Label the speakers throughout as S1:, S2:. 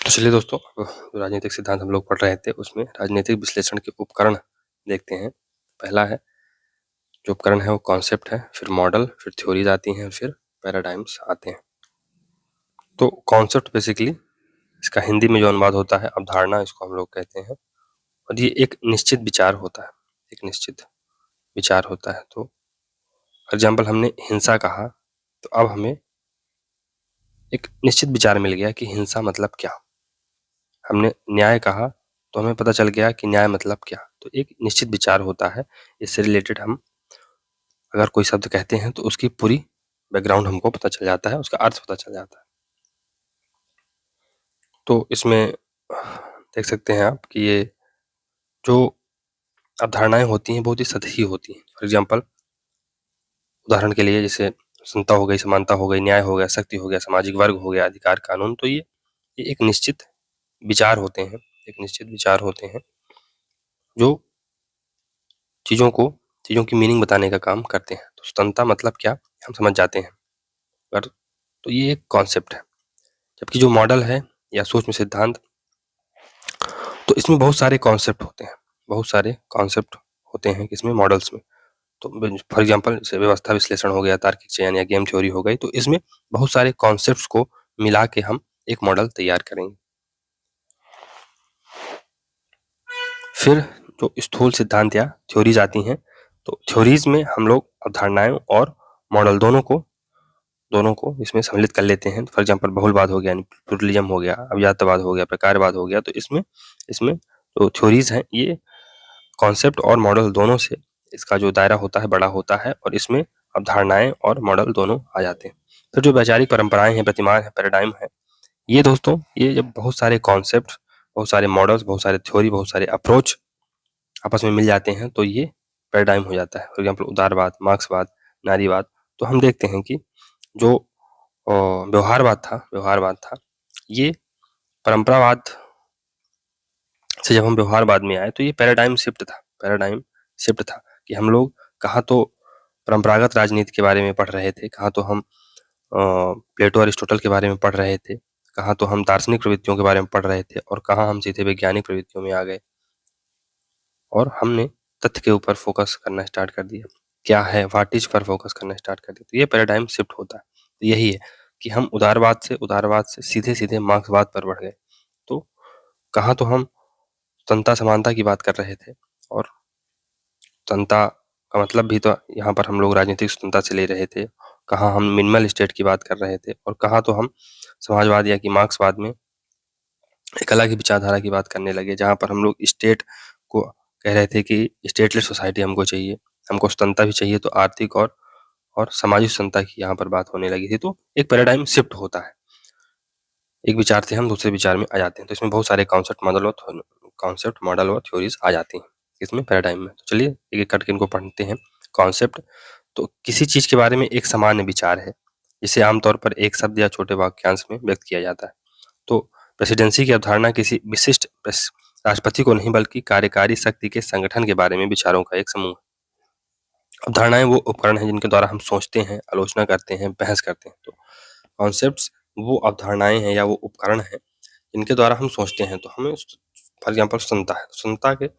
S1: तो चलिए दोस्तों, जो राजनीतिक सिद्धांत हम लोग पढ़ रहे थे उसमें राजनीतिक विश्लेषण के उपकरण देखते हैं। पहला है, जो उपकरण है वो कॉन्सेप्ट है, फिर मॉडल, फिर थ्योरीज आती हैं, फिर पैराडाइम्स आते हैं। तो कॉन्सेप्ट बेसिकली इसका हिंदी में जो अनुवाद होता है अवधारणा, इसको हम लोग कहते हैं। और ये एक निश्चित विचार होता है, एक निश्चित विचार होता है। तो एग्जाम्पल, हमने हिंसा कहा तो अब हमें एक निश्चित विचार मिल गया कि हिंसा मतलब क्या। हमने न्याय कहा तो हमें पता चल गया कि न्याय मतलब क्या। तो एक निश्चित विचार होता है। इससे रिलेटेड हम अगर कोई शब्द कहते हैं तो उसकी पूरी बैकग्राउंड हमको पता चल जाता है, उसका अर्थ पता चल जाता है। तो इसमें देख सकते हैं आप कि ये जो अवधारणाएं होती हैं बहुत ही सतही होती हैं। फॉर एग्जाम्पल, उदाहरण के लिए जैसे समता हो गई, समानता हो गई, न्याय हो गया, शक्ति हो गया, सामाजिक वर्ग हो गया, अधिकार, कानून। तो ये एक निश्चित विचार होते हैं, एक निश्चित विचार होते हैं जो चीज़ों की मीनिंग बताने का काम करते हैं। तो स्वतंत्रता मतलब क्या, हम समझ जाते हैं। पर तो ये एक कॉन्सेप्ट है। जबकि जो मॉडल है या सूक्ष्म सिद्धांत, तो इसमें बहुत सारे कॉन्सेप्ट होते हैं, बहुत सारे कॉन्सेप्ट होते हैं इसमें मॉडल्स में। तो फॉर एग्जांपल, जैसे व्यवस्था विश्लेषण हो गया, तार्किक चयन या गेम थ्योरी हो गई, तो इसमें बहुत सारे कॉन्सेप्ट्स को मिला के हम एक मॉडल तैयार करेंगे। फिर जो स्थूल सिद्धांत या थ्योरीज आती हैं, तो थ्योरीज में हम लोग अवधारणाएं और मॉडल दोनों को इसमें सम्मिलित कर लेते हैं। फॉर एग्जांपल, बहुलवाद हो गया, प्लूरलिज्म हो गया, अभिजातवाद हो गया, प्रकारवाद हो गया। तो इसमें इसमें जो थ्योरीज हैं ये कॉन्सेप्ट और मॉडल दोनों से इसका जो दायरा होता है बड़ा होता है, और इसमें अवधारणाएं और मॉडल दोनों आ जाते हैं। फिर जो वैचारिक परंपराएं हैं, प्रतिमान है, पैराडाइम है, ये दोस्तों, ये जब बहुत सारे कॉन्सेप्ट, बहुत सारे मॉडल्स, बहुत सारे थ्योरी, बहुत सारे अप्रोच आपस में मिल जाते हैं तो ये पैराडाइम हो जाता है। फॉर एग्जाम्पल, उदारवाद, मार्क्सवाद, नारीवाद। तो हम देखते हैं कि जो व्यवहारवाद था, ये परंपरावाद से जब हम व्यवहारवाद में आए तो ये पैराडाइम शिफ्ट था कि हम लोग कहाँ तो परंपरागत राजनीति के बारे में पढ़ रहे थे, कहाँ तो हम प्लेटो अरिस्टोटल के बारे में पढ़ रहे थे, कहाँ तो हम दार्शनिक प्रवृत्तियों के बारे में पढ़ रहे थे, और कहाँ हम सीधे वैज्ञानिक प्रवृत्तियों में आ गए और हमने तथ्य के ऊपर फोकस करना स्टार्ट कर दिया। क्या है, व्हाट इज पर फोकस करना स्टार्ट कर दिया। तो ये पैराडाइम शिफ्ट होता है। तो यही है कि हम उदारवाद से सीधे सीधे मार्क्सवाद पर बढ़ गए। तो कहाँ तो हम स्वतंत्रता समानता की बात कर रहे थे, और स्वतंत्रता का मतलब भी तो यहाँ पर हम लोग राजनीतिक स्वतंत्रता से ले रहे थे। कहाँ हम मिनिमल स्टेट की बात कर रहे थे, और कहाँ तो हम समाजवाद या कि मार्क्सवाद में एक अलग ही विचारधारा की बात करने लगे, जहाँ पर हम लोग स्टेट को कह रहे थे कि स्टेटलेस सोसाइटी हमको चाहिए, हमको स्वतंत्रता भी चाहिए। तो आर्थिक और सामाजिक स्वतंत्रता की यहाँ पर बात होने लगी थी। तो एक पैराडाइम शिफ्ट होता है, एक विचार से हम दूसरे विचार में आ जाते हैं। तो इसमें बहुत सारे कॉन्सेप्ट, मॉडल और थ्योरीज आ जाती हैं इसमें पैराडाइम में। तो चलिए एक एक करके इनको पढ़ते हैं। कॉन्सेप्ट, तो किसी चीज के बारे में एक सामान्य विचार है जिसे आमतौर पर एक शब्द या छोटे वाक्यांश में व्यक्त किया जाता है। तो प्रेसिडेंसी की अवधारणा किसी विशिष्ट राष्ट्रपति को नहीं बल्कि कार्यकारी शक्ति के संगठन के बारे में विचारों का एक समूह है। अवधारणाएं वो उपकरण हैं जिनके द्वारा हम सोचते हैं, आलोचना करते हैं, बहस करते हैं। तो कॉन्सेप्ट्स वो अवधारणाएं हैं या वो उपकरण हैं जिनके द्वारा हम सोचते हैं। तो हमें फॉर एग्जाम्पल स्वतंत्रता के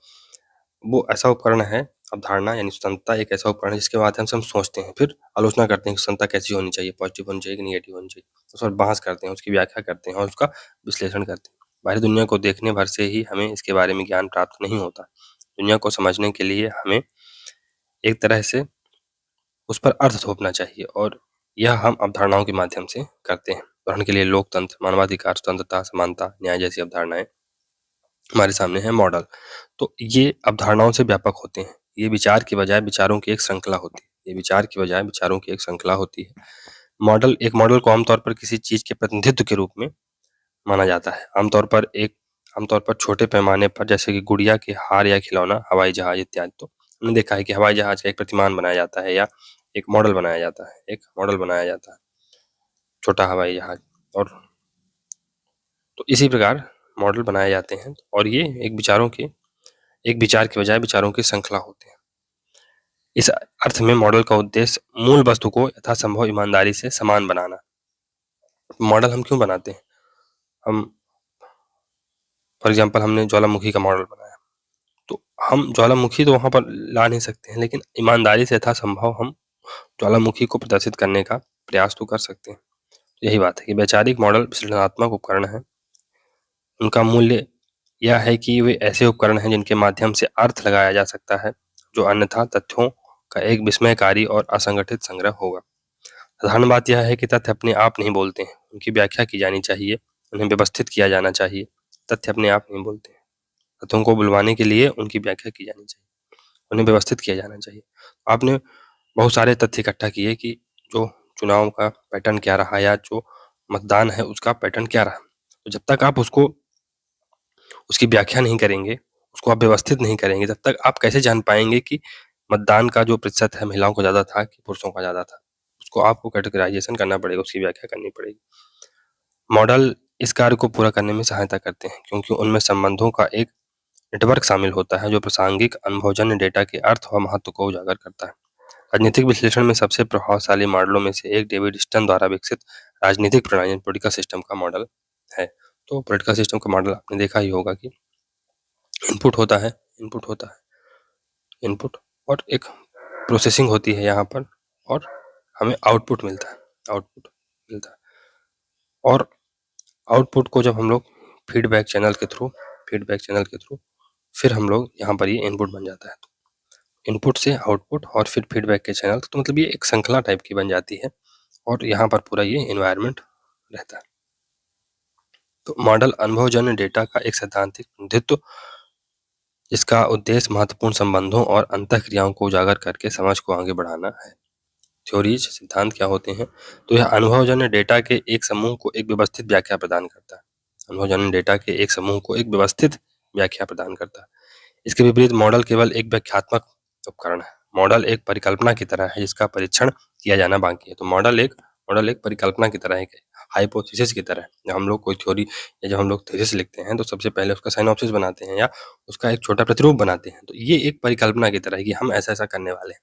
S1: वो ऐसा उपकरण है, अवधारणा यानी स्वतंत्रता एक ऐसा उपकरण है जिसके माध्यम से हम सोचते हैं, फिर आलोचना करते हैं कि स्वतंत्रता कैसी होनी चाहिए, पॉजिटिव होनी चाहिए कि निगेटिव होनी चाहिए। उस पर बहस करते हैं, उसकी व्याख्या करते हैं और उसका विश्लेषण करते हैं। बाहरी दुनिया को देखने भर से ही हमें इसके बारे में ज्ञान प्राप्त नहीं होता। दुनिया को समझने के लिए हमें एक तरह से उस पर अर्थ थोपना चाहिए, और यह हम अवधारणाओं के माध्यम से करते हैं। उदाहरण के लिए लोकतंत्र, मानवाधिकार, स्वतंत्रता, समानता, न्याय जैसी अवधारणाएं हमारे सामने है मॉडल। तो ये अवधारणाओं से व्यापक होते हैं। ये विचार की बजाय विचारों की एक श्रृंखला होती है। ये विचार की बजाय विचारों की एक श्रृंखला होती है। एक मॉडल को आमतौर पर किसी चीज के प्रतिनिधित्व के रूप में माना जाता है। आमतौर पर छोटे पैमाने पर, जैसे कि गुड़िया के हार या खिलौना, हवाई जहाज इत्यादि। तो हमने देखा है कि हवाई जहाज का एक प्रतिमान बनाया जाता है या एक मॉडल बनाया जाता है, छोटा हवाई जहाज। और तो इसी प्रकार मॉडल बनाए जाते हैं, और ये एक विचार के बजाय विचारों की श्रृंखला होते हैं। इस अर्थ में मॉडल का उद्देश्य मूल वस्तु को यथासंभव ईमानदारी से समान बनाना। मॉडल हम क्यों बनाते हैं? हम फॉर एग्जाम्पल हमने ज्वालामुखी का मॉडल बनाया, तो हम ज्वालामुखी तो वहाँ पर ला नहीं सकते हैं, लेकिन ईमानदारी से यथासंभव हम ज्वालामुखी को प्रदर्शित करने का प्रयास तो कर सकते हैं। यही बात है कि वैचारिक मॉडल विश्लेषणात्मक उपकरण हैं। उनका मूल्य यह है कि वे ऐसे उपकरण हैं जिनके माध्यम से अर्थ लगाया जा सकता है, जो अन्यथा तथ्यों का एक विस्मयकारी और असंगठित संग्रह होगा। साधारण बात यह है कि तथ्य अपने आप नहीं बोलते हैं, उनकी व्याख्या की जानी चाहिए, उन्हें व्यवस्थित किया जाना चाहिए। तथ्य अपने आप नहीं बोलते हैं, तथ्यों को बुलवाने के लिए उनकी व्याख्या की जानी चाहिए, उन्हें व्यवस्थित किया जाना चाहिए। आपने बहुत सारे तथ्य इकट्ठा किए कि जो चुनाव का पैटर्न क्या रहा या जो मतदान है उसका पैटर्न क्या रहा। तो जब तक आप उसकी व्याख्या नहीं करेंगे, उसको आप व्यवस्थित नहीं करेंगे, तब तक आप कैसे जान पाएँगे कि मतदान का जो प्रतिशत है महिलाओं को ज़्यादा था कि पुरुषों का ज़्यादा था? उसको आपको कैटेगराइज़ेशन करना पड़ेगा, उसकी व्याख्या करनी पड़ेगी। मॉडल इस कार्य को पूरा करने में सहायता करते हैं, क्योंकि उनमें संबंधों का एक नेटवर्क शामिल होता है, जो प्रासंगिक अनुभवजन्य डेटा के अर्थ व महत्व को उजागर करता है। राजनीतिक विश्लेषण में सबसे प्रभावशाली मॉडलों में से एक डेविड स्टन द्वारा विकसित राजनीतिक प्रणाली पॉलिटिकल सिस्टम का मॉडल है। तो पॉलिटिकल सिस्टम का मॉडल आपने देखा ही होगा कि इनपुट होता है, इनपुट होता है, इनपुट और एक प्रोसेसिंग होती है यहाँ पर, और हमें आउटपुट मिलता है, आउटपुट मिलता है। और आउटपुट को जब हम लोग फीडबैक चैनल के थ्रू फिर हम लोग यहाँ पर ये इनपुट बन जाता है। तो इनपुट से आउटपुट और फिर फीडबैक के चैनल, तो मतलब ये एक श्रृंखला टाइप की बन जाती है, और यहाँ पर पूरा ये एनवायरनमेंट रहता है। तो मॉडल अनुभवजन्य डेटा का एक सैद्धांतिक प्रतिनिधित्व, जिसका उद्देश्य महत्वपूर्ण संबंधों और अंतःक्रियाओं को उजागर करके समझ को आगे बढ़ाना है। थ्योरीज, सिद्धांत क्या होते हैं? तो यह अनुभवजन्य डेटा के एक समूह को एक व्यवस्थित व्याख्या प्रदान करता है। अनुभवजन्य डेटा के एक समूह को एक व्यवस्थित व्याख्या प्रदान करता है। इसके विपरीत मॉडल केवल एक व्याख्यात्मक उपकरण है। मॉडल एक परिकल्पना की तरह है जिसका परीक्षण किया जाना बाकी है। तो मॉडल एक परिकल्पना की तरह है, हाइपोथेसिस की तरह है। जब हम लोग कोई थ्योरी या जब हम लोग थीसिस लिखते हैं तो सबसे पहले उसका सिनॉप्सिस बनाते हैं या उसका एक छोटा प्रतिरूप बनाते हैं। तो ये एक परिकल्पना की तरह है कि हम ऐसा-ऐसा करने वाले हैं।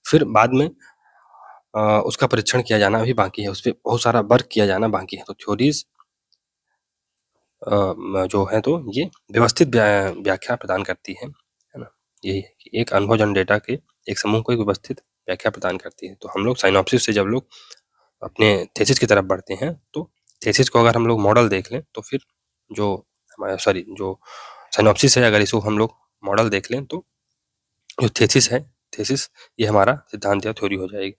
S1: फिर बाद में उसका परीक्षण किया जाना अभी बाकी है, उसपे बहुत सारा वर्क किया जाना बाकी है। तो थ्योरीज जो है तो ये व्यवस्थित व्याख्या प्रदान करती है ना? यही है कि एक अनुभवजन्य डेटा के एक समूह को एक व्यवस्थित व्याख्या प्रदान करती है। तो हम लोग साइनॉप्सिस से जब लोग अपने थीसिस की तरफ बढ़ते हैं, तो थीसिस को अगर हम लोग मॉडल देख लें तो फिर जो जो साइनॉप्सिस है, अगर इसको हम लोग मॉडल देख लें तो जो थीसिस है, थीसिस ये हमारा सिद्धांत या थ्योरी हो जाएगी।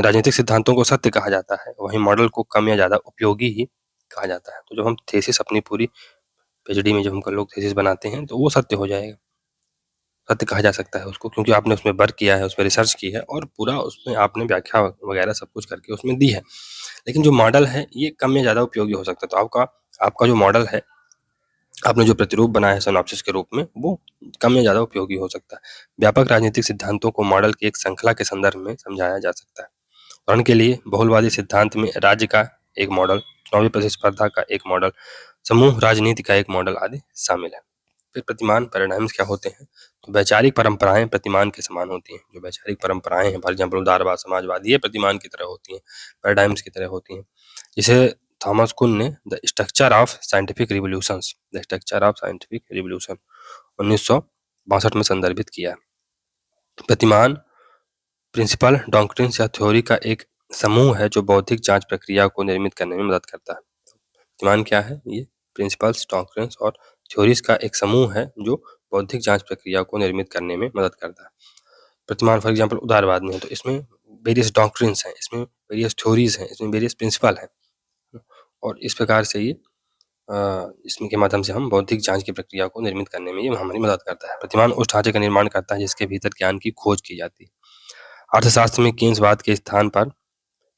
S1: राजनीतिक सिद्धांतों को सत्य कहा जाता है, वहीं मॉडल को कम या ज़्यादा उपयोगी ही कहा जाता है। तो जब हम थीसिस अपनी पूरी पीएचडी में जब हम लोग थीसिस बनाते हैं तो वो सत्य हो जाएगा, सत्य कहा जा सकता है उसको, क्योंकि आपने उसमें वर्क किया है, उसमें रिसर्च की है और पूरा उसमें आपने व्याख्या वगैरह सब कुछ करके उसमें दी है। लेकिन जो मॉडल है ये कम या ज़्यादा उपयोगी हो सकता है। तो आपका जो मॉडल है, आपने जो प्रतिरूप बनाया है सिनॉप्सिस के रूप में, वो कम या ज़्यादा उपयोगी हो सकता है। व्यापक राजनीतिक सिद्धांतों को मॉडल की एक श्रृंखला के संदर्भ में समझाया जा सकता है। उदाहरण के लिए बहुलवादी सिद्धांत में राज्य का एक मॉडल, चुनावी प्रतिस्पर्धा का एक मॉडल, समूह राजनीति का एक मॉडल आदि शामिल है। फिर प्रतिमान पैराडाइम्स क्या होते हैं? तो वैचारिक परंपराएं प्रतिमान के समान होती हैं। जो वैचारिक परंपराएं हैं, फॉर एग्जाम्पल उदारवाद, समाजवाद, ये प्रतिमान की तरह होती हैं, पैराडाइम्स की तरह होती हैं। जिसे थॉमस कुन ने the structure of scientific revolutions, the structure of scientific revolution 1962 में संदर्भित किया। प्रतिमान प्रिंसिपल, डॉक्ट्रिन्स या थ्योरी का एक समूह है जो बौद्धिक जांच प्रक्रिया को निर्मित करने में मदद करता है। प्रतिमान क्या है? ये प्रिंसिपल्स, डॉक्ट्रिन्स और थ्योरीज का एक समूह है जो बौद्धिक जांच प्रक्रिया को निर्मित करने में मदद करता है। प्रतिमान फॉर एग्जाम्पल उदारवाद में है तो इसमें वेरियस डॉक्ट्रिन्स हैं, इसमें वेरियस थ्योरीज हैं, इसमें वेरियस प्रिंसिपल हैं, और इस प्रकार से ये इसमें के माध्यम से हम बौद्धिक जांच की प्रक्रिया को निर्मित करने में ये हमारी मदद करता है। प्रतिमान उस ढांचे का निर्माण करता है जिसके भीतर ज्ञान की खोज की जाती है। अर्थशास्त्र में कीन्सवाद के स्थान पर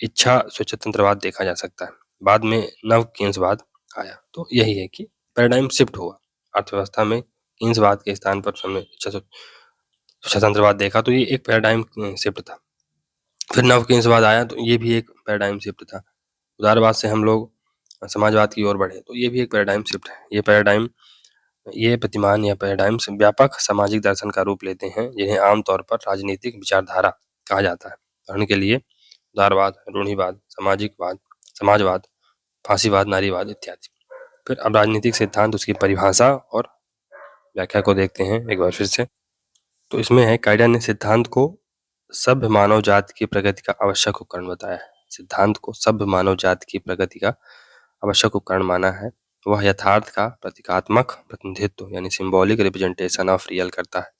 S1: इच्छा स्वतंत्रवाद देखा जा सकता है। बाद में नव कीन्सवाद आया। तो यही है कि पैराडाइम शिफ्ट हुआ। अर्थव्यवस्था में कीन्सवाद के स्थान पर हमने इच्छा स्वतंत्रवाद देखा, तो ये एक पैराडाइम शिफ्ट था। फिर नव कीन्सवाद आया तो ये भी एक पैराडाइम शिफ्ट था। उदारवाद से हम लोग समाजवाद की ओर बढ़े तो ये भी एक पैराडाइम शिफ्ट है। ये प्रतिमान या पैराडाइम्स व्यापक सामाजिक दर्शन का रूप लेते हैं, जिन्हें आमतौर पर राजनीतिक विचारधारा कहा जाता है। उदाहरण के लिए उदारवाद, रूढ़िवाद, सामाजिकवाद, समाजवाद, फांसीवाद, नारीवाद इत्यादि। फिर अब राजनीतिक सिद्धांत, उसकी परिभाषा और व्याख्या को देखते हैं एक बार फिर से। तो इसमें है, काइडा ने सिद्धांत को सभ्य मानव जाति की प्रगति का आवश्यक उपकरण बताया है। सिद्धांत को सभ्य मानव जाति की प्रगति का आवश्यक उपकरण माना है। वह यथार्थ का प्रतीकात्मक प्रतिनिधित्व यानी सिंबॉलिक रिप्रेजेंटेशन ऑफ रियल करता है।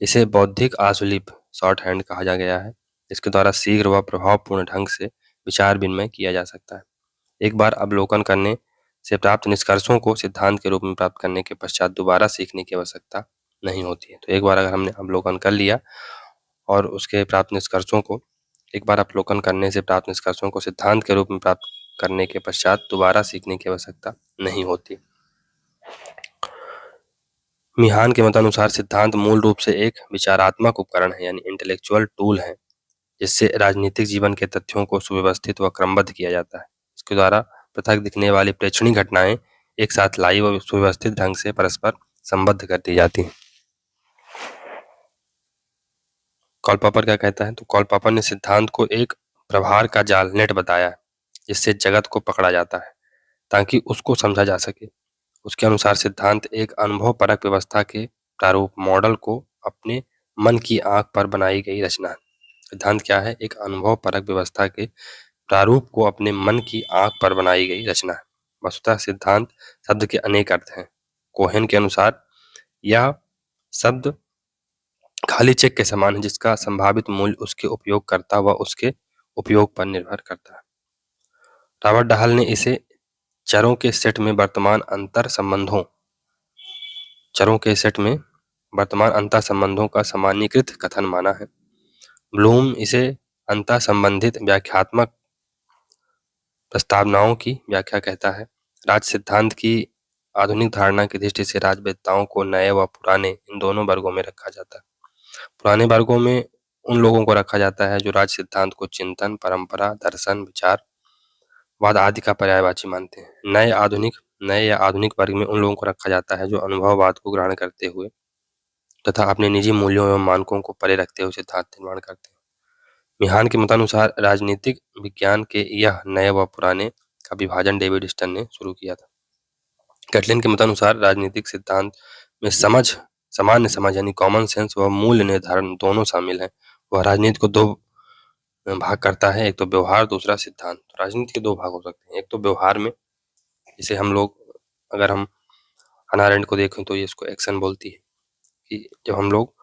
S1: इसे बौद्धिक आशुलिप शॉर्ट हैंड कहा जा गया है। इसके द्वारा शीघ्र व प्रभावपूर्ण ढंग से विचार विनिमय किया जा सकता है। एक बार अवलोकन करने से प्राप्त निष्कर्षों को सिद्धांत के रूप में प्राप्त करने के पश्चात दोबारा सीखने की आवश्यकता नहीं होती है। तो एक बार अगर हमने अवलोकन कर लिया और उसके प्राप्त निष्कर्षों को, एक बार अवलोकन करने से प्राप्त निष्कर्षों को सिद्धांत के रूप में प्राप्त करने के पश्चात दोबारा सीखने की आवश्यकता नहीं होती। मिहान के मतानुसार सिद्धांत मूल रूप से एक विचारात्मक उपकरण है यानी इंटेलेक्चुअल टूल है, जिससे राजनीतिक जीवन के तथ्यों को सुव्यवस्थित व क्रमबद्ध किया जाता है। इसके द्वारा पृथक दिखने वाली प्रेक्षणीय घटनाएं एक साथ लाई व सुव्यवस्थित ढंग से परस्पर संबद्ध कर दी जाती हैं। कॉल पॉपर क्या कहता है? तो कॉल पॉपर ने सिद्धांत को एक प्रभार का जाल, नेट बताया है, जिससे जगत को पकड़ा जाता है ताकि उसको समझा जा सके। उसके अनुसार सिद्धांत एक अनुभवपरक व्यवस्था के प्रारूप, मॉडल को अपने मन की आंख पर बनाई गई रचना है। सिद्धांत क्या है? एक अनुभवपरक व्यवस्था के प्रारूप को अपने मन की आंख पर बनाई गई रचना है। वस्तुतः सिद्धांत शब्द के अनेक अर्थ हैं। कोहेन के अनुसार यह शब्द खाली चेक के समान है, जिसका संभावित मूल्य उसके उपयोगकर्ता व उसके उपयोग पर निर्भर करता है। रॉबर्ट डहाल ने इसे चरों के सेट में वर्तमान अंतर संबंधों का सामान्यीकृत कथन माना है। ब्लूम इसे अंतर संबंधित व्याख्यात्मक प्रस्तावनाओं की व्याख्या कहता है। राज सिद्धांत की आधुनिक धारणा की दृष्टि से राजवेत्ताओं को नए व पुराने, इन दोनों वर्गों में रखा जाता है। पुराने वर्गों में उन लोगों को रखा जाता है जो राज सिद्धांत को चिंतन, परंपरा, दर्शन, विचारवाद आदि का पर्यायवाची मानते हैं। नए या आधुनिक वर्ग में उन लोगों को रखा जाता है जो अनुभववाद को ग्रहण करते हुए तथा अपने निजी मूल्यों एवं मानकों को परे रखते हुए सिद्धांत निर्माण करते हैं। मिहान के मतानुसार राजनीतिक विज्ञान के यह नए व पुराने का विभाजन डेविड स्टन ने शुरू किया था। कैटलिन के मतानुसार राजनीतिक सिद्धांत में सामान्य समझ यानी कॉमन सेंस व मूल्य निर्धारण दोनों शामिल हैं। वह राजनीति को दो भाग करता है, एक तो व्यवहार, दूसरा सिद्धांत। तो राजनीति के दो भाग हो सकते हैं, एक तो व्यवहार में, जिसे हम लोग, अगर हम हन्ना अरेंड को देखें तो ये इसको एक्शन बोलती है कि जब हम लोग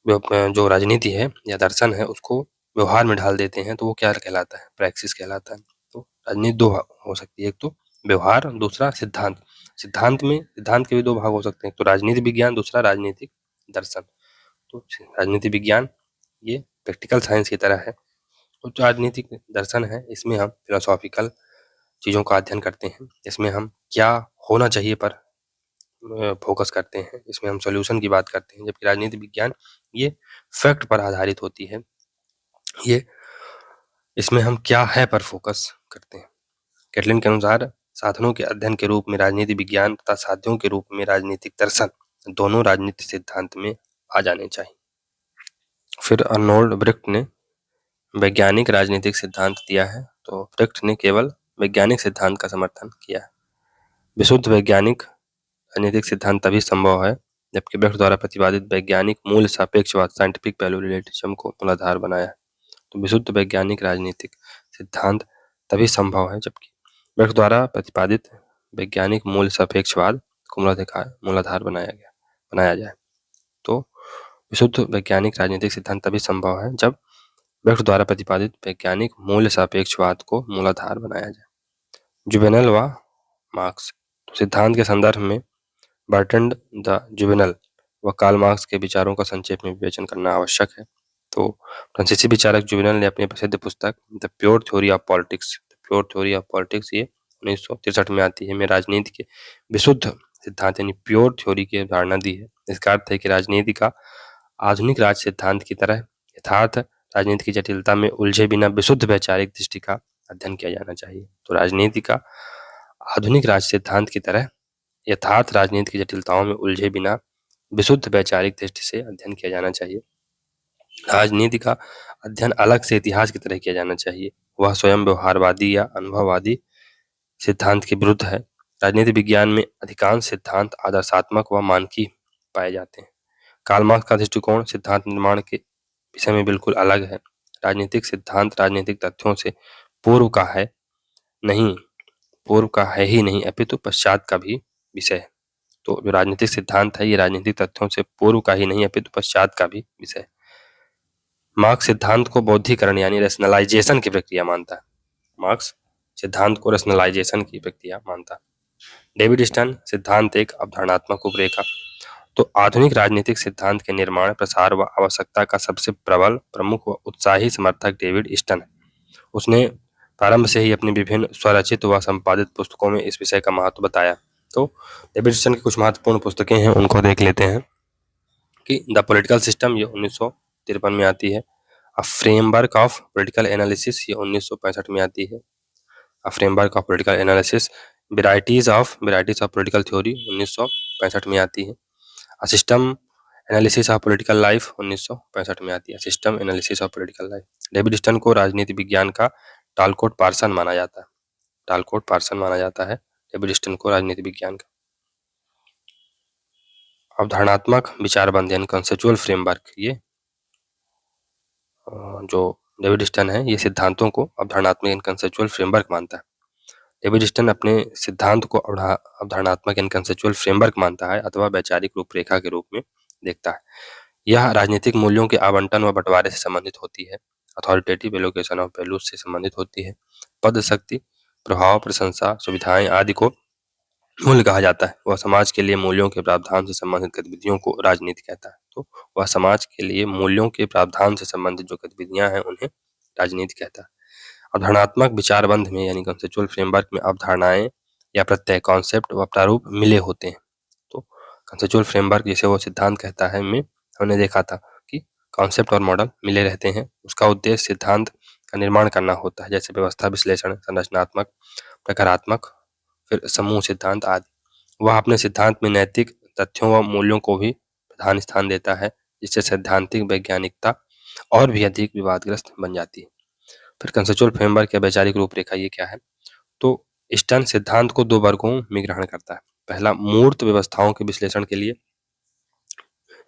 S1: जो राजनीति है या दर्शन है उसको व्यवहार में ढाल देते हैं तो वो क्या कहलाता है? प्रैक्टिस कहलाता है। तो राजनीति दो हो सकती है, एक तो व्यवहार, दूसरा सिद्धांत। सिद्धांत के भी दो भाग हो सकते हैं, एक तो राजनीति विज्ञान, दूसरा राजनीतिक दर्शन। तो राजनीति विज्ञान ये प्रैक्टिकल साइंस की तरह है, और जो राजनीतिक दर्शन है इसमें हम फिलोसॉफिकल चीज़ों का अध्ययन करते हैं। इसमें हम क्या होना चाहिए पर फोकस करते हैं, इसमें हम सॉल्यूशन की बात करते हैं। जबकि राजनीति विज्ञान ये फैक्ट पर आधारित होती है, ये इसमें हम क्या है पर फोकस करते हैं। कैटलिन के अनुसार साधनों के अध्ययन के रूप में राजनीति विज्ञान तथा साध्यों के रूप में राजनीतिक दर्शन दोनों राजनीति सिद्धांत में आ जाने चाहिए। फिर अर्नोल्ड ब्रेख्ट ने वैज्ञानिक राजनीतिक सिद्धांत दिया है। तो ब्रेख्ट ने केवल वैज्ञानिक सिद्धांत का समर्थन किया है। विशुद्ध वैज्ञानिक राजनीतिक सिद्धांत तभी संभव है जबकि ब्रेख्ट द्वारा प्रतिपादित वैज्ञानिक मूल सापेक्षवाद, साइंटिफिक वैल्यू रिलेटिविज्म को मूलाधार बनाया है। तो विशुद्ध वैज्ञानिक राजनीतिक सिद्धांत तभी संभव है जबकि ब्रेख्ट द्वारा प्रतिपादित वैज्ञानिक मूल सापेक्षवाद को मूलाधार बनाया जाए। तो विशुद्ध वैज्ञानिक राजनीतिक सिद्धांत तभी संभव है जब ब्रेख्ट द्वारा प्रतिपादित वैज्ञानिक मूल सापेक्षवाद को मूलाधार बनाया जाए। जुवेनल व मार्क्स। तो सिद्धांत के संदर्भ में बर्ट्रैंड द जुवेनल व कार्ल मार्क्स के विचारों का संक्षेप में विवेचन करना आवश्यक है। तो फ्रांसीसी विचारक जुवेनल ने अपनी प्रसिद्ध पुस्तक the pure theory of politics ये 1963 में आती है, में राजनीति के विशुद्ध सिद्धांत यानी प्योर थ्योरी की धारणा दी है। इसका अर्थ है कि राजनीति का आधुनिक राज सिद्धांत की तरह यथार्थ राजनीति की जटिलता में उलझे बिना विशुद्ध वैचारिक दृष्टि का अध्ययन किया जाना चाहिए। तो राजनीति का आधुनिक राज सिद्धांत की तरह यथार्थ राजनीति की जटिलताओं में उलझे बिना विशुद्ध वैचारिक दृष्टि से अध्ययन किया जाना चाहिए। राजनीति का अध्ययन अलग से इतिहास की तरह किया जाना चाहिए। वह स्वयं व्यवहारवादी या अनुभववादी सिद्धांत के विरुद्ध है। राजनीति विज्ञान में अधिकांश सिद्धांत आदर्शात्मक व मानकीय पाए जाते हैं। कार्ल मार्क्स का दृष्टिकोण सिद्धांत निर्माण के विषय में बिल्कुल अलग है। राजनीतिक सिद्धांत राजनीतिक तथ्यों से पूर्व का है नहीं, पूर्व का है ही नहीं अपितु पश्चात का भी विषय है। तो जो राजनीतिक सिद्धांत है ये राजनीतिक तथ्यों से पूर्व का ही नहीं अपितु पश्चात का भी विषय है। मार्क्स सिद्धांत को बौद्धिकरण यानी रेशनलाइजेशन की प्रक्रिया मानता है। मार्क्स सिद्धांत को रेशनलाइजेशन की प्रक्रिया मानता है। डेविड स्टर्न सिद्धांत एक अवधारणात्मक रूपरेखा। तो आधुनिक राजनीतिक सिद्धांत के निर्माण, प्रसार व आवश्यकता का सबसे प्रबल, प्रमुख व उत्साही समर्थक डेविड स्टर्न है। उसने प्रारंभ से ही अपनी विभिन्न स्वरचित व संपादित पुस्तकों में इस विषय का महत्व बताया। तो डेविड स्टर्न की कुछ महत्वपूर्ण पुस्तकें हैं, उनको देख लेते हैं कि द पॉलिटिकल सिस्टम, ये 1953 में आती है। A framework of political analysis, ये 1965 में आती है। A framework of political analysis, varieties of political theory 1965 में आती है। A system analysis of political life 1965 में आती है। System analysis of political life. David stern को राजनीति विज्ञान का टालकोट पार्सन माना जाता है। टालकोट पार्सन माना जाता है डेविड स्टर्न को राजनीति विज्ञान का। अवधारणात्मक विचारबंध यानी कंसेप्चुअल फ्रेमवर्क, ये जो डेविड स्टर्न है ये सिद्धांतों को अवधारणात्मक यानी कंसेप्चुअल फ्रेमवर्क मानता है। डेविड स्टर्न अपने सिद्धांत को अवधारणात्मक यानी कंसेप्चुअल फ्रेमवर्क मानता है अथवा वैचारिक रूपरेखा के रूप में देखता है। यह राजनीतिक मूल्यों के आवंटन व बंटवारे से संबंधित होती है। अथॉरिटेटिव एलोकेशन ऑफ वैल्यूज से संबंधित होती है। पद, शक्ति, प्रभाव, प्रशंसा, सुविधाएं आदि को मूल्य कहा जाता है। वह समाज के लिए मूल्यों के प्रावधान से संबंधित गतिविधियों को राजनीति कहता है। तो वह समाज के लिए मूल्यों के प्रावधान से संबंधित जो गतिविधियां हैं उन्हें राजनीति कहता है। अवधारणात्मक विचारबंध में यानी कंसेप्चुअल फ्रेमवर्क में अवधारणाएं या प्रत्यय, कॉन्सेप्ट व प्रारूप मिले होते हैं। तो कंसेप्चुअल फ्रेमवर्क जिसे वो सिद्धांत कहता है में हमने देखा था कि कॉन्सेप्ट और मॉडल मिले रहते हैं। उसका उद्देश्य सिद्धांत का निर्माण करना होता है, जैसे व्यवस्था विश्लेषण, संरचनात्मक, प्रकारात्मक, फिर समूह सिद्धांत आदि। वह अपने सिद्धांत में नैतिक तथ्यों व मूल्यों को भी प्रधान स्थान देता है, जिससे सैद्धांतिक वैज्ञानिकता और भी अधिक विवादग्रस्त बन जाती है। फिर कंसेप्चुअल फ्रेमवर्क या वैचारिक रूपरेखा ये क्या है? तो स्टर्न सिद्धांत को दो वर्गों में ग्रहण करता है। पहला, मूर्त व्यवस्थाओं के विश्लेषण के लिए।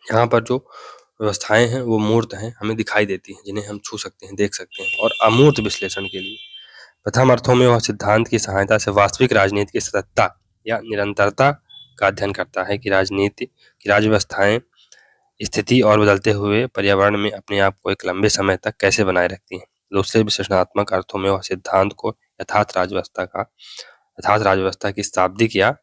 S1: यहाँ पर जो व्यवस्थाएं हैं वो मूर्त हैं, हमें दिखाई देती हैं, जिन्हें हम छू सकते हैं, देख सकते हैं। और अमूर्त विश्लेषण के लिए प्रथम अर्थों में वह सिद्धांत की सहायता से वास्तविक राजनीति की सततता या निरंतरता का अध्ययन करता है कि राज्य व्यवस्थाएं स्थिति और बदलते हुए पर्यावरण में अपने आप को एक लंबे समय तक कैसे बनाए रखती हैं। दूसरे विश्लेषणात्मक अर्थों में वह सिद्धांत को यथार्थ राज्य व्यवस्था की शाब्दिक या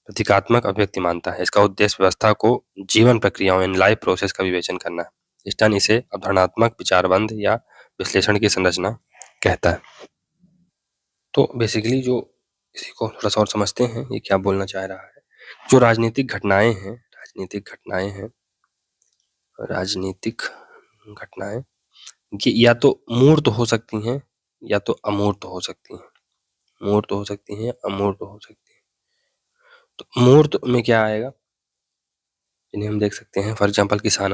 S1: प्रतीकात्मक अभिव्यक्ति मानता है। इसका उद्देश्य व्यवस्था को जीवन प्रक्रियाओं इन लाइफ प्रोसेस का विवेचन करना है। स्टर्न इसे अवधारणात्मक विचारबंध या विश्लेषण की संरचना कहता है। तो बेसिकली जो इसी को थोड़ा सा और समझते हैं ये क्या बोलना चाह रहा है। जो राजनीतिक घटनाएं ये या तो मूर्त हो सकती हैं या तो अमूर्त हो सकती हैं। मूर्त हो सकती हैं, अमूर्त हो सकती हैं। तो मूर्त में क्या आएगा, जिन्हें हम देख सकते हैं, फॉर एग्जाम्पल किसान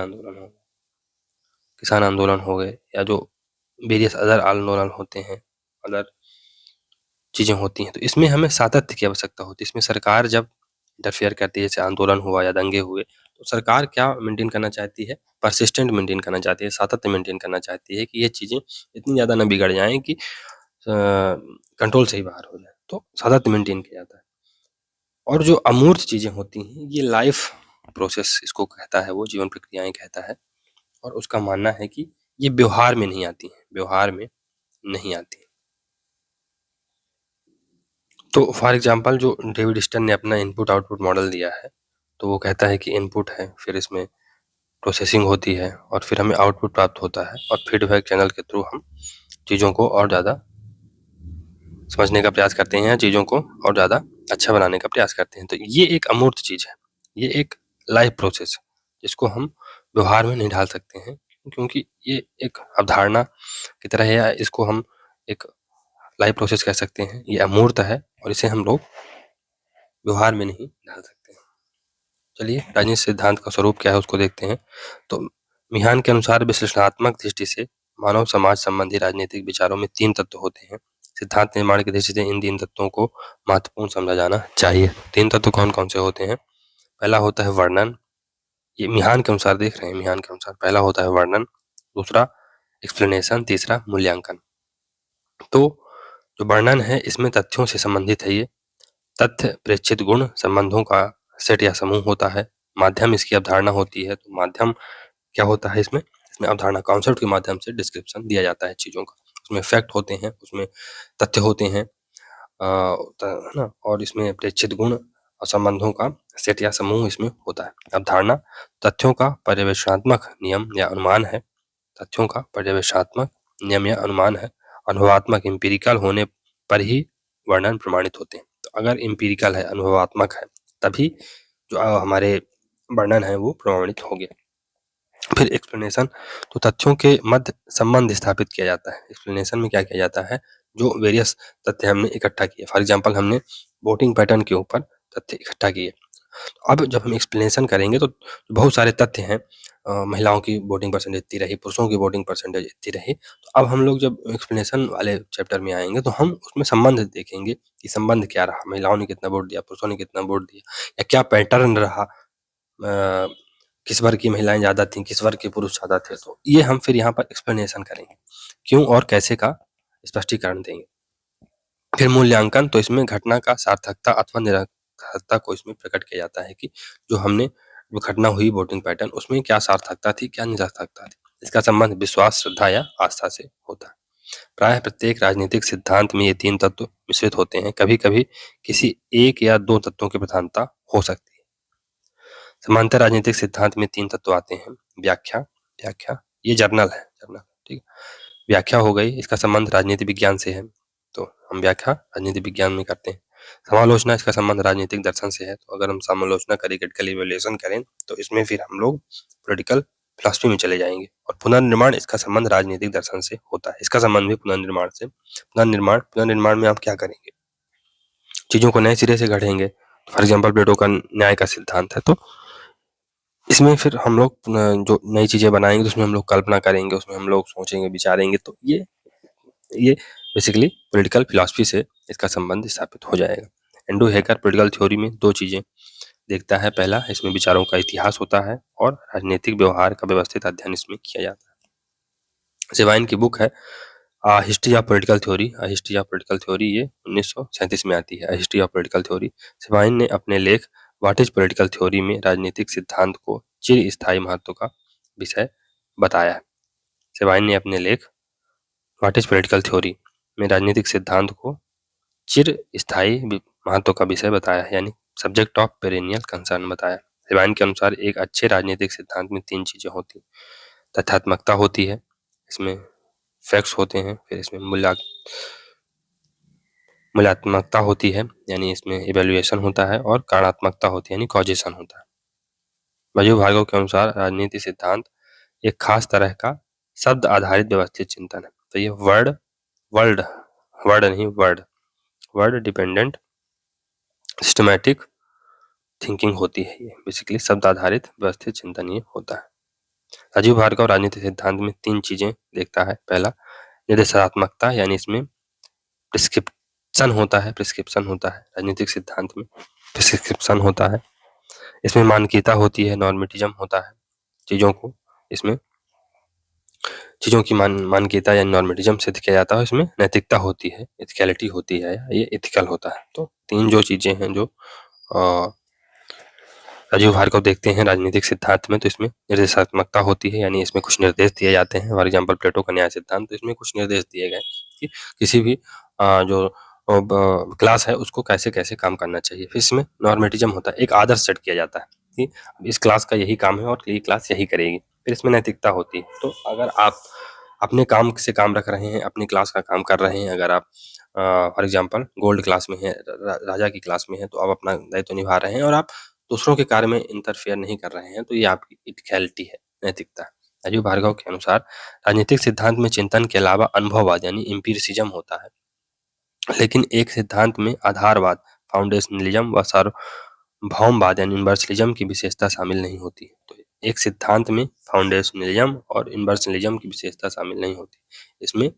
S1: आंदोलन हो गए, या जो वेरियस अदर आंदोलन होते हैं, अदर चीजें होती हैं। तो इसमें हमें सातत्य की आवश्यकता होती है। इसमें सरकार जब इंटरफेयर करती है, जैसे आंदोलन हुआ या दंगे हुए, तो सरकार क्या मेंटेन करना चाहती है? परसिस्टेंट मेंटेन करना चाहती है, सातत्य मेंटेन करना चाहती है कि ये चीजें इतनी ज्यादा न बिगड़ जाएं कि कंट्रोल से ही बाहर हो जाए। तो सातत्य मेंटेन किया जाता है। और जो अमूर्त चीजें होती हैं ये लाइफ प्रोसेस इसको कहता है, वो जीवन प्रक्रियाएं कहता है। और उसका मानना है कि ये व्यवहार में नहीं आती हैं। तो फॉर एग्जांपल जो डेविड स्टर्न ने अपना इनपुट आउटपुट मॉडल दिया है, तो वो कहता है कि इनपुट है, फिर इसमें प्रोसेसिंग होती है और फिर हमें आउटपुट प्राप्त होता है, और फीडबैक चैनल के थ्रू हम चीज़ों को और ज़्यादा समझने का प्रयास करते हैं, चीज़ों को और ज़्यादा अच्छा बनाने का प्रयास करते हैं। तो ये एक अमूर्त चीज़ है, ये एक लाइफ प्रोसेस है जिसको हम व्यवहार में नहीं ढाल सकते हैं, क्योंकि ये एक अवधारणा की तरह है, या इसको हम एक लाइफ प्रोसेस कह सकते हैं। ये अमूर्त है और इसे हम लोग व्यवहार में नहीं ढाल सकते। चलिए राजनीतिक सिद्धांत का स्वरूप क्या है उसको देखते हैं। तो मिहान के अनुसार विश्लेषणात्मक दृष्टि से मानव समाज संबंधी राजनीतिक विचारों में तीन तत्व होते हैं। सिद्धांत निर्माण की दृष्टि से इन 3 तत्वों को महत्वपूर्ण समझा जाना चाहिए। 3 तत्व कौन-कौन से होते हैं? पहला होता है वर्णन, ये मिहान के अनुसार देख रहे हैं, मिहान के अनुसार पहला होता है वर्णन, दूसरा एक्सप्लेनेशन, तीसरा मूल्यांकन। तो जो वर्णन है इसमें तथ्यों से संबंधित है ये। तथ्य प्रेक्षित गुण संबंधों का सेट या समूह होता है। माध्यम इसकी अवधारणा होती है। तो माध्यम क्या होता है इसमें? इसमें अवधारणा कॉन्सेप्ट के माध्यम से डिस्क्रिप्शन दिया जाता है चीज़ों का। उसमें फैक्ट होते हैं, उसमें तथ्य होते हैं, है ना? और इसमें प्रेक्षित गुण और संबंधों का सेट या समूह इसमें होता है। अवधारणा तथ्यों का पर्यवेक्षणात्मक नियम या अनुमान है। तथ्यों का पर्यवेक्षणात्मक नियम या अनुमान है। अनुभवात्मक एम्पिरिकल होने पर ही वर्णन प्रमाणित होते हैं। तो अगर एम्पिरिकल है, अनुभवात्मक है, तभी जो हमारे वर्णन है वो प्रमाणित होंगे। फिर एक्सप्लेनेशन, तो तथ्यों के मध्य संबंध स्थापित किया जाता है। एक्सप्लेनेशन में क्या किया जाता है? जो वेरियस तथ्य हमने इकट्ठा किए, फॉर एग्जांपल हमने वोटिंग पैटर्न के ऊपर तथ्य इकट्ठा किए। अब जब हम एक्सप्लेनेशन करेंगे तो बहुत सारे तथ्य हैं, महिलाओं की वोटिंग परसेंटेज इतनी रही, पुरुषों की वोटिंग परसेंटेज इतनी रही। तो अब हम लोग जब एक्सप्लेनेशन वाले चैप्टर में आएंगे तो हम उसमें संबंध देखेंगे कि संबंध क्या रहा, महिलाओं ने कितना वोट दिया, पुरुषों ने कितना वोट दिया, या क्या पैटर्न रहा, किस वर्ग की महिलाएं ज़्यादा थीं, किस वर्ग के पुरुष ज़्यादा थे। तो ये हम फिर यहाँ पर एक्सप्लेनेशन करेंगे, क्यों और कैसे का स्पष्टीकरण देंगे। फिर मूल्यांकन, तो इसमें घटना का सार्थकता अथवा निरर्थकता को इसमें प्रकट किया जाता है कि जो हमने जो घटना हुई वोटिंग पैटर्न, उसमें क्या सार्थकता थी, क्या निरर्थकता थी। इसका संबंध विश्वास, श्रद्धा या आस्था से होता है। प्रायः प्रत्येक राजनीतिक सिद्धांत में ये 3 तत्व मिश्रित होते हैं। कभी-कभी किसी एक या 2 तत्वों की प्रधानता हो सकती है। समांतर राजनीतिक सिद्धांत में 3 तत्व आते हैं। व्याख्या ये जर्नल है, जर्नल, ठीक है। व्याख्या हो गई, इसका संबंध राजनीति विज्ञान से है, तो हम व्याख्या राजनीति विज्ञान में करते हैं। समालोचना, इसका संबंध राजनीतिक दर्शन से है, तो अगर हम समालोचना करें, क्रिटिकल इवैल्यूएशन करें, तो इसमें फिर हम लोग पॉलिटिकल फिलॉसफी में चले जाएंगे। और पुनर्निर्माण, इसका संबंध राजनीतिक दर्शन से होता है। इसका संबंध भी पुनर्निर्माण से। पुनर्निर्माण में आप क्या करेंगे? चीजों को नए सिरे से गढ़ेंगे। फॉर एग्जाम्पल प्लेटो का न्याय का सिद्धांत है, तो इसमें फिर हम लोग जो नई चीजें बनाएंगे, उसमें हम लोग कल्पना करेंगे, उसमें हम लोग सोचेंगे, विचारेंगे। तो ये बेसिकली पॉलिटिकल फिलॉसफी से इसका संबंध स्थापित हो जाएगा। एंड्रू हेकर पॉलिटिकल थ्योरी में 2 चीजें देखता है। पहला, इसमें विचारों का इतिहास होता है, और राजनीतिक व्यवहार का व्यवस्थित अध्ययन इसमें किया जाता है। सेवाइन की बुक है history of political theory. History of political theory ये 1937 में आती है, हिस्ट्री ऑफ पॉलिटिकल थ्योरी। सेवाइन ने अपने लेख व्हाट इज पॉलिटिकल थ्योरी में राजनीतिक सिद्धांत को चिरस्थायी महत्व का विषय बताया है। सेवाइन ने अपने लेख व्हाट इज पॉलिटिकल थ्योरी में राजनीतिक सिद्धांत को चिरस्थायी महत्व का विषय बताया है, यानी सब्जेक्ट ऑफ पेरेनियल कंसर्न बताया। सेवाइन के अनुसार एक अच्छे राजनीतिक सिद्धांत में 3 चीजें होती हैं। तथ्यात्मकता होती है, इसमें फैक्ट्स होते हैं, फिर इसमें मूल्यात्मकता होती है, यानी इसमें इवैल्यूएशन होता है, और कारणात्मकता होती है, यानी कॉजेशन होता है। वजू भार्गव के अनुसार राजनीति सिद्धांत एक खास तरह का शब्द आधारित व्यवस्थित चिंतन है। तो ये वर्ड डिपेंडेंट सिस्टमैटिक थिंकिंग होती है। ये बेसिकली शब्द आधारित व्यवस्थित चिंतन ये होता है। राजीव भार्गव राजनीतिक सिद्धांत में 3 चीजें देखता है। पहला, निर्देशात्मकता, यानी इसमें प्रिस्क्रिप्शन होता है राजनीतिक सिद्धांत में प्रिस्क्रिप्शन होता है। इसमें मानकीयता होती है, नॉर्मेटिज्म होता है। चीजों की मानकीयता या नॉर्मेटिज्म सिद्ध किया जाता है। इसमें नैतिकता होती है, एथिकलिटी होती है, ये एथिकल होता है। तो 3 जो चीजें हैं जो राजीव भार्गव देखते हैं राजनीतिक सिद्धांत में। तो इसमें निर्देशात्मकता होती है, यानी इसमें कुछ निर्देश दिए जाते हैं। फॉर एग्जाम्पल प्लेटो का न्याय सिद्धांत, तो इसमें कुछ निर्देश दिए गए कि किसी भी जो क्लास है उसको कैसे कैसे काम करना चाहिए। फिर इसमें नॉर्मेटिज्म होता है, एक आदर्श सेट किया जाता है कि इस क्लास का यही काम है और ये क्लास यही करेगी। फिर इसमें नैतिकता होती है, तो अगर आप अपने काम से काम रख रहे हैं, अपनी क्लास का काम कर रहे हैं, अगर आप फॉर एग्जाम्पल गोल्ड क्लास में है, राजा की क्लास में है, तो आप अपना दायित्व निभा रहे हैं और आप दूसरों के कार्य में इंटरफेयर नहीं कर रहे हैं, तो ये आपकी इथिकलिटी है, नैतिकता। राजीव भार्गव के अनुसार राजनीतिक सिद्धांत में चिंतन के अलावा अनुभववाद यानी एम्पिरिसिज्म होता है, लेकिन एक सिद्धांत में आधारवाद, फाउंडेशनलिज्म व सार्वभौमवाद यानी यूनिवर्सलिज्म की विशेषता शामिल नहीं होती। तो एक सिद्धांत में फाउंडेशनलिज्म और यूनिवर्सलिज्म की विशेषता शामिल नहीं होती। इसमें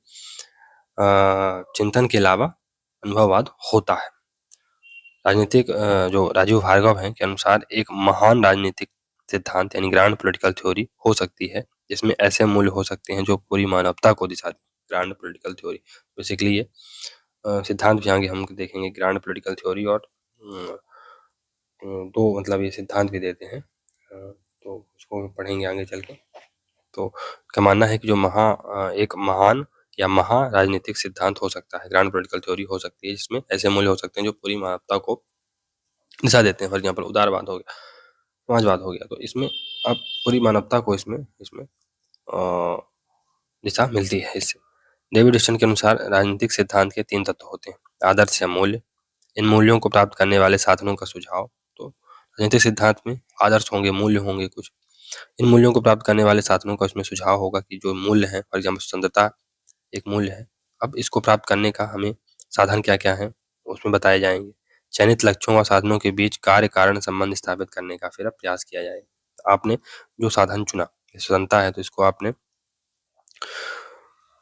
S1: चिंतन के अलावा अनुभववाद होता है। राजनीतिक जो राजीव भार्गव हैं के अनुसार एक महान राजनीतिक सिद्धांत यानी ग्रैंड पॉलिटिकल थ्योरी हो सकती है, जिसमें ऐसे मूल्य हो सकते हैं जो पूरी मानवता को दिशा दें। ग्रैंड पॉलिटिकल थ्योरी बेसिकली ये सिद्धांत भी आगे हम देखेंगे। ग्रैंड पॉलिटिकल थ्योरी और दो मतलब ये सिद्धांत भी देते हैं, तो उसको पढ़ेंगे आगे चल के। तो क्या मानना है कि जो एक महान या महा राजनीतिक सिद्धांत हो सकता है, ग्रैंड पॉलिटिकल थ्योरी हो सकती है, जिसमें ऐसे मूल्य हो सकते हैं जो पूरी मानवता को दिशा देते हैं। फॉर एग्जाम्पल उदारवाद हो गया, समाजवाद हो गया, तो इसमें अब पूरी मानवता को इसमें दिशा मिलती है इससे। डेविड ह्यूस्टन के अनुसार राजनीतिक सिद्धांत के 3 तत्व होते हैं: आदर्श या मूल्य, इन मूल्यों को प्राप्त करने वाले साधनों का सुझाव। तो राजनीतिक सिद्धांत में आदर्श होंगे, मूल्य होंगे कुछ, इन मूल्यों को प्राप्त करने वाले साधनों का उसमें सुझाव होगा कि जो मूल्य है, फॉर एग्जाम्पल स्वतंत्रता एक मूल्य है, अब इसको प्राप्त करने का हमें साधन क्या क्या है उसमें बताए जाएंगे। चयनित लक्ष्यों और साधनों के बीच कार्य कारण संबंध स्थापित करने का फिर प्रयास किया जाएगा। आपने जो साधन चुना, स्वतंत्रता है, तो इसको आपने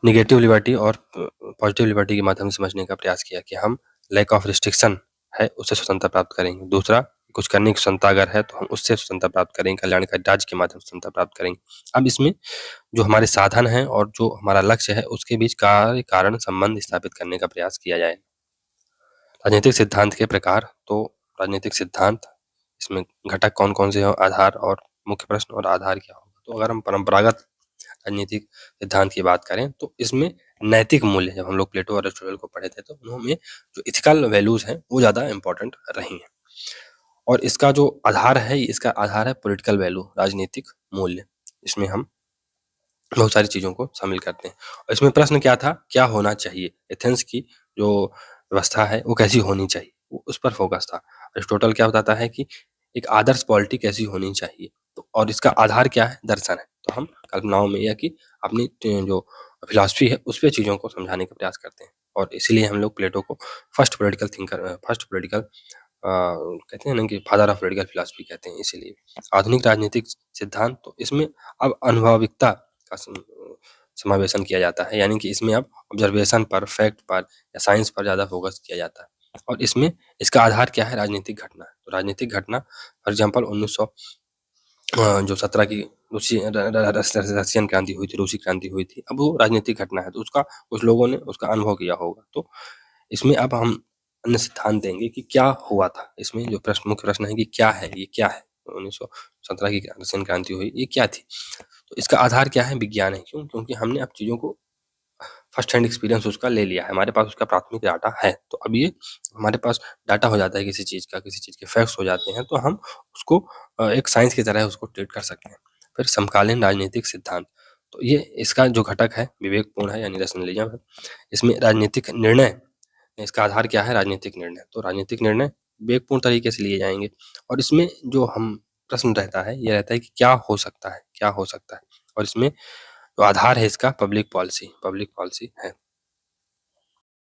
S1: निगेटिव लिबर्टी और पॉजिटिव लिबर्टी के माध्यम से समझने का प्रयास किया कि हम लैक ऑफ रिस्ट्रिक्शन है उससे स्वतंत्रता प्राप्त करेंगे। दूसरा, कुछ करने की स्वतंत्रता अगर है तो हम उससे स्वतंत्रता प्राप्त करेंगे, कल्याणकारी राज्य के माध्यम से स्वतंत्रता प्राप्त करेंगे। अब इसमें जो हमारे साधन है और जो हमारा लक्ष्य है उसके बीच कार्य कारण संबंध स्थापित करने का प्रयास किया जाए। राजनीतिक सिद्धांत के प्रकार, तो राजनीतिक सिद्धांत इसमें घटक कौन कौन से हैं, आधार और मुख्य प्रश्न और आधार क्या होगा। तो अगर हम परंपरागत राजनीतिक सिद्धांत की बात करें तो इसमें नैतिक मूल्य, जब हम लोग प्लेटो और एरिस्टोटल को पढ़े थे तो उन्होंने जो इथिकल वैल्यूज हैं वो ज़्यादा इंपॉर्टेंट रही हैं। और इसका जो आधार है, इसका आधार है पॉलिटिकल वैल्यू, राजनीतिक मूल्य। इसमें हम बहुत सारी चीज़ों को शामिल करते हैं। और इसमें प्रश्न क्या था, क्या होना चाहिए, एथेंस की जो व्यवस्था है वो कैसी होनी चाहिए, वो उस पर फोकस था। एरिस्टोटल क्या बताता है कि एक आदर्श पॉलिटी कैसी होनी चाहिए, तो और इसका आधार क्या है, दर्शन है। तो हम कल्पनाओं में या कि अपनी जो फिलॉसफी है उस पर चीज़ों को समझाने का प्रयास करते हैं। और इसीलिए हम लोग प्लेटो को फर्स्ट पॉलिटिकल कहते हैं ना कि फादर ऑफ पॉलिटिकल फिलॉसफी कहते हैं। इसीलिए आधुनिक राजनीतिक सिद्धांत, तो इसमें अब अनुभविकता का समावेशन किया जाता है, यानी कि इसमें अब ऑब्जर्वेशन पर, फैक्ट पर या साइंस पर ज़्यादा फोकस किया जाता है। और इसमें इसका आधार क्या है, राजनीतिक घटना। तो राजनीतिक घटना फॉर एग्जाम्पल 1917 की रशियन क्रांति हुई थी, रूसी क्रांति हुई थी, अब वो राजनीतिक घटना है, तो उसका कुछ लोगों ने उसका अनुभव किया होगा। तो इसमें अब हम अन्य सिद्धांत देंगे कि क्या हुआ था। इसमें जो मुख्य प्रश्न है कि क्या है, ये क्या है, 1917 की रशियन क्रांति हुई, ये क्या थी। तो इसका आधार क्या है, विज्ञान है। क्यों? क्योंकि हमने अब चीज़ों को फर्स्ट हैंड एक्सपीरियंस उसका ले लिया है, हमारे पास उसका प्राथमिक डाटा है। तो अब ये हमारे पास डाटा हो जाता है किसी चीज़ का, किसी चीज़ के फैक्ट्स हो जाते हैं, तो हम उसको एक साइंस की तरह उसको ट्रीट कर सकते हैं। फिर समकालीन राजनीतिक सिद्धांत, तो ये इसका जो घटक है विवेकपूर्ण है, यानी रैशनलिज्म है। इसमें राजनीतिक निर्णय, इसका आधार क्या है, राजनीतिक निर्णय। तो राजनीतिक निर्णय विवेकपूर्ण तरीके से लिए जाएंगे। और इसमें जो हम प्रश्न रहता है, ये रहता है कि क्या हो सकता है, क्या हो सकता है। और इसमें जो आधार है इसका पब्लिक पॉलिसी है।